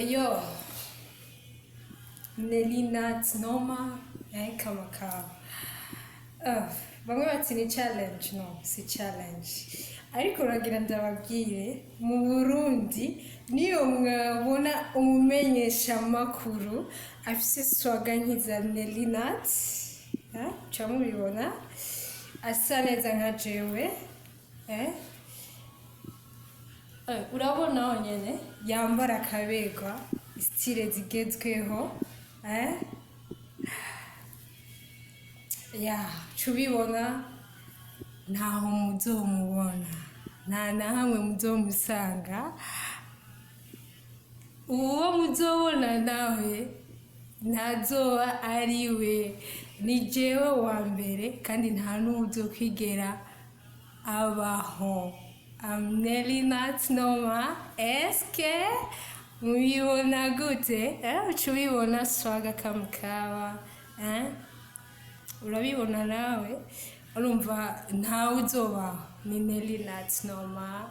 Yo, Nelina Noma, kama kawa. Bamwe bati ni challenge, no, si challenge. Ariko uragira ndababwire, mu Burundi niyo mwabona umumenyesha makuru afise swaga nkiza Nelinat, camubibona asa neza nka jewe, urabona onyene yambara akabegwa style zigezweho, cubibona ntaho muzomubona, nta na hamwe muzomusanga. Uwo muzobona nawe ntazoba ariwe, ni jewe wa mbere kandi nta n'uwuzokwigera abaho. Nelinat Noma, eske mubibona gute? Ucubibona swaga kamukawa, urabibona nawe, urumva ntawe uzobaho, ni Nelinat Noma,